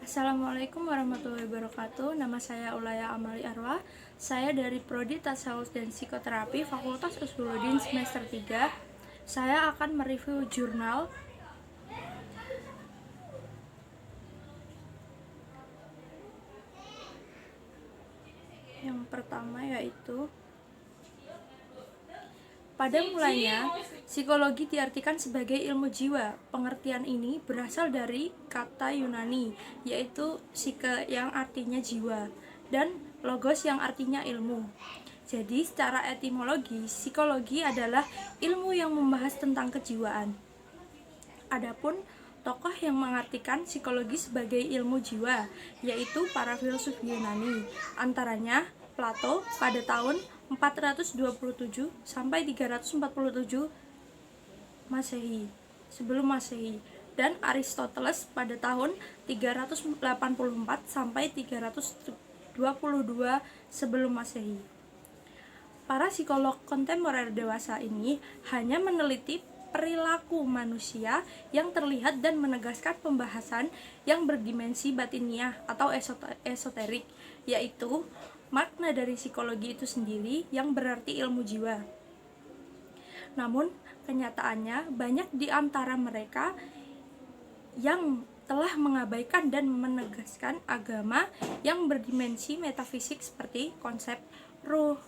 Assalamualaikum warahmatullahi wabarakatuh. Nama saya Ulaya Amali Arwa. Saya dari Prodi Tasawuf dan Psikoterapi Fakultas Usuluddin semester 3. Saya akan mereview jurnal yang pertama, yaitu pada mulanya, psikologi diartikan sebagai ilmu jiwa. Pengertian ini berasal dari kata Yunani, yaitu psyche yang artinya jiwa, dan logos yang artinya ilmu. Jadi, secara etimologi, psikologi adalah ilmu yang membahas tentang kejiwaan. Adapun tokoh yang mengartikan psikologi sebagai ilmu jiwa, yaitu para filsuf Yunani, antaranya Plato pada tahun 427 sampai 347 Masehi, sebelum Masehi, dan Aristoteles pada tahun 384 sampai 322 sebelum Masehi. Para psikolog kontemporer dewasa ini hanya meneliti perilaku manusia yang terlihat dan menegaskan pembahasan yang berdimensi batiniah atau esoterik, yaitu makna dari psikologi itu sendiri yang berarti ilmu jiwa. Namun, kenyataannya banyak di antara mereka yang telah mengabaikan dan menegaskan agama yang berdimensi metafisik seperti konsep ruh,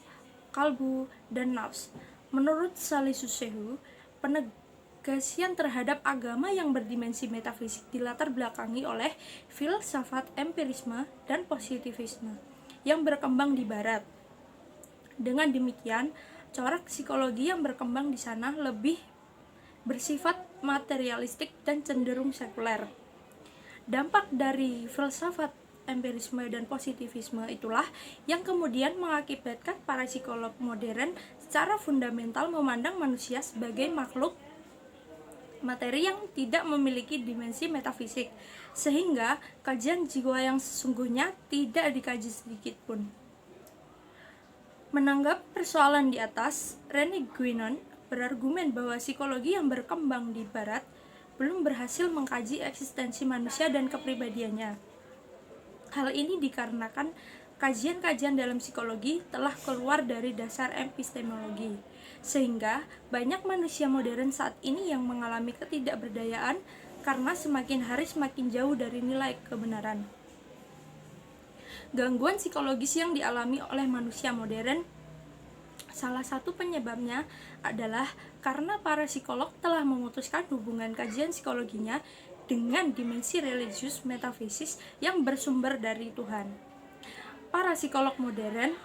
kalbu, dan nafs. Menurut Salisus Shehu, penegasian terhadap agama yang berdimensi metafisik dilatar belakangi oleh filsafat empirisme dan positivisme yang berkembang di barat. Dengan demikian, corak psikologi yang berkembang di sana lebih bersifat materialistik dan cenderung sekuler. Dampak dari filsafat empirisme dan positivisme itulah yang kemudian mengakibatkan para psikolog modern secara fundamental memandang manusia sebagai makhluk materi yang tidak memiliki dimensi metafisik, sehingga kajian jiwa yang sesungguhnya tidak dikaji sedikit pun. Menanggap persoalan di atas, René Guénon berargumen bahwa psikologi yang berkembang di barat belum berhasil mengkaji eksistensi manusia dan kepribadiannya. Hal ini dikarenakan kajian-kajian dalam psikologi telah keluar dari dasar epistemologi, sehingga banyak manusia modern saat ini yang mengalami ketidakberdayaan karena semakin hari semakin jauh dari nilai kebenaran. Gangguan psikologis yang dialami oleh manusia modern, salah satu penyebabnya adalah karena para psikolog telah memutuskan hubungan kajian psikologinya dengan dimensi religius metafisis yang bersumber dari Tuhan. Para psikolog modern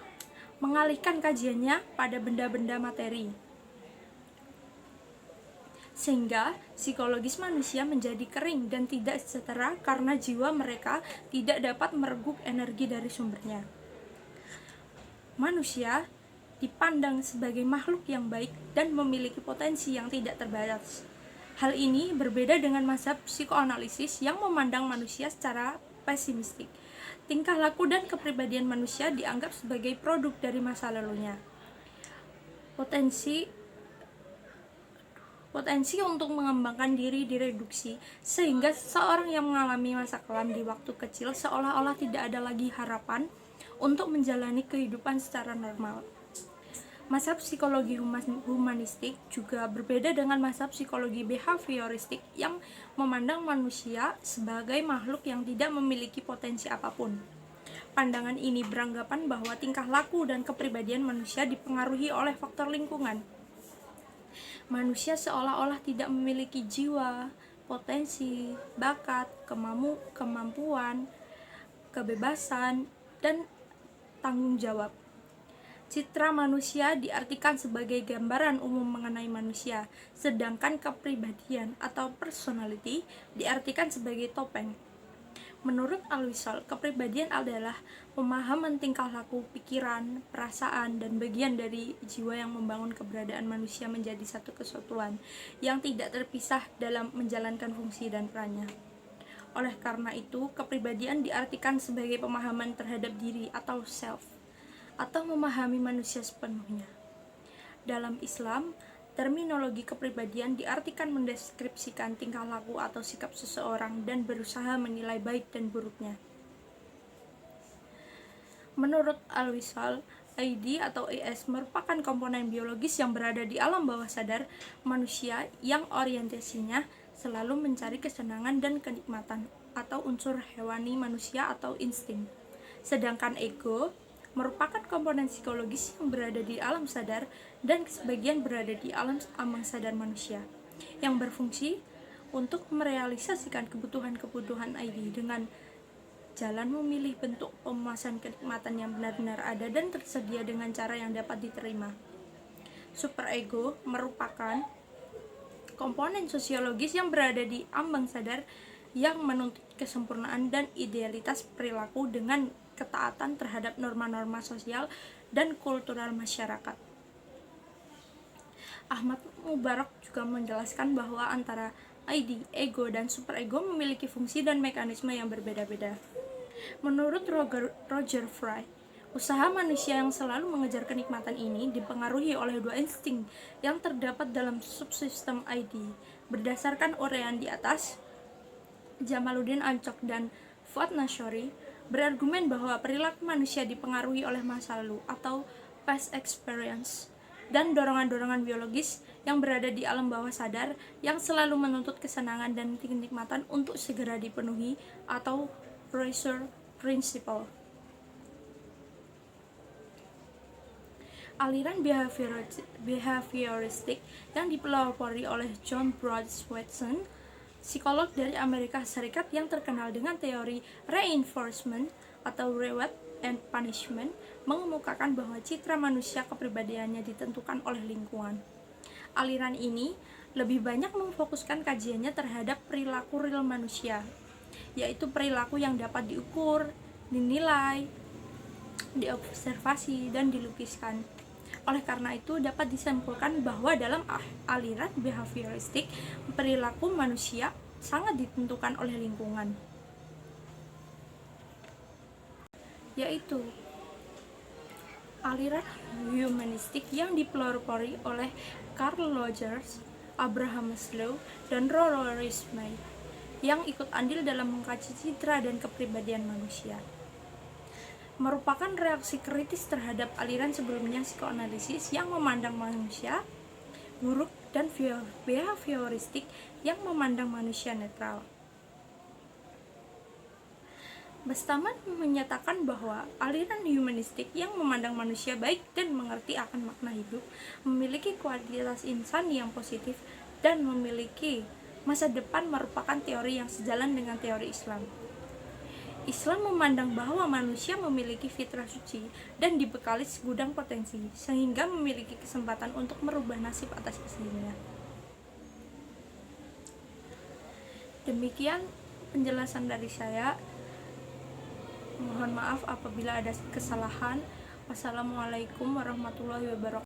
mengalihkan kajiannya pada benda-benda materi, sehingga psikologis manusia menjadi kering dan tidak sejahtera karena jiwa mereka tidak dapat mereguk energi dari sumbernya. Manusia dipandang sebagai makhluk yang baik dan memiliki potensi yang tidak terbatas. Hal ini berbeda dengan mazhab psikoanalisis yang memandang manusia secara pesimistik. Tingkah laku dan kepribadian manusia dianggap sebagai produk dari masa lalunya. Potensi untuk mengembangkan diri direduksi, sehingga seseorang yang mengalami masa kelam di waktu kecil seolah-olah tidak ada lagi harapan untuk menjalani kehidupan secara normal. Mazhab psikologi humanistik juga berbeda dengan mazhab psikologi behavioristik yang memandang manusia sebagai makhluk yang tidak memiliki potensi apapun. Pandangan ini beranggapan bahwa tingkah laku dan kepribadian manusia dipengaruhi oleh faktor lingkungan. Manusia seolah-olah tidak memiliki jiwa, potensi, bakat, kemampuan, kebebasan, dan tanggung jawab. Citra manusia diartikan sebagai gambaran umum mengenai manusia, sedangkan kepribadian atau personality diartikan sebagai topeng. Menurut Al-Wisal, kepribadian adalah pemahaman tingkah laku, pikiran, perasaan, dan bagian dari jiwa yang membangun keberadaan manusia menjadi satu kesatuan yang tidak terpisah dalam menjalankan fungsi dan perannya. Oleh karena itu, kepribadian diartikan sebagai pemahaman terhadap diri atau self, atau memahami manusia sepenuhnya. Dalam Islam, Terminologi kepribadian diartikan mendeskripsikan tingkah laku atau sikap seseorang dan berusaha menilai baik dan buruknya. Menurut Al-Wisal, ID atau IS merupakan komponen biologis yang berada di alam bawah sadar manusia yang orientasinya selalu mencari kesenangan dan kenikmatan atau unsur hewani manusia atau insting. Sedangkan ego merupakan komponen psikologis yang berada di alam sadar dan sebagian berada di alam ambang sadar manusia yang berfungsi untuk merealisasikan kebutuhan-kebutuhan ID dengan jalan memilih bentuk pemuasan kenikmatan yang benar-benar ada dan tersedia dengan cara yang dapat diterima. Superego merupakan komponen sosiologis yang berada di ambang sadar yang menuntut kesempurnaan dan idealitas perilaku dengan ketaatan terhadap norma-norma sosial dan kultural masyarakat. Ahmad Mubarak juga menjelaskan bahwa antara ID, ego, dan superego memiliki fungsi dan mekanisme yang berbeda-beda. Menurut Roger Fry, usaha manusia yang selalu mengejar kenikmatan ini dipengaruhi oleh dua insting yang terdapat dalam subsistem ID. Berdasarkan uraian di atas, Jamaluddin Ancok dan Fuad Nasyori berargumen bahwa perilaku manusia dipengaruhi oleh masa lalu atau past experience dan dorongan-dorongan biologis yang berada di alam bawah sadar yang selalu menuntut kesenangan dan kenikmatan untuk segera dipenuhi atau pressure principle. Aliran behavioristik yang dipelopori oleh John Broad Watson, psikolog dari Amerika Serikat yang terkenal dengan teori reinforcement atau reward and punishment, mengemukakan bahwa citra manusia kepribadiannya ditentukan oleh lingkungan. Aliran ini lebih banyak memfokuskan kajiannya terhadap perilaku real manusia, yaitu perilaku yang dapat diukur, dinilai, diobservasi, dan dilukiskan. Oleh karena itu, dapat disimpulkan bahwa dalam aliran behavioristik, perilaku manusia sangat ditentukan oleh lingkungan, yaitu aliran humanistik yang dipelopori oleh Carl Rogers, Abraham Maslow, dan Rollo Wrightsman yang ikut andil dalam mengkaji citra dan kepribadian manusia. Merupakan reaksi kritis terhadap aliran sebelumnya psikoanalisis yang memandang manusia buruk dan behavioristik yang memandang manusia netral. Bastaman menyatakan bahwa aliran humanistik yang memandang manusia baik dan mengerti akan makna hidup memiliki kualitas insani yang positif dan memiliki masa depan merupakan teori yang sejalan dengan teori Islam. Islam memandang bahwa manusia memiliki fitrah suci dan dibekali segudang potensi, sehingga memiliki kesempatan untuk merubah nasib atas aslinya. Demikian penjelasan dari saya. Mohon maaf apabila ada kesalahan. Wassalamualaikum warahmatullahi wabarakatuh.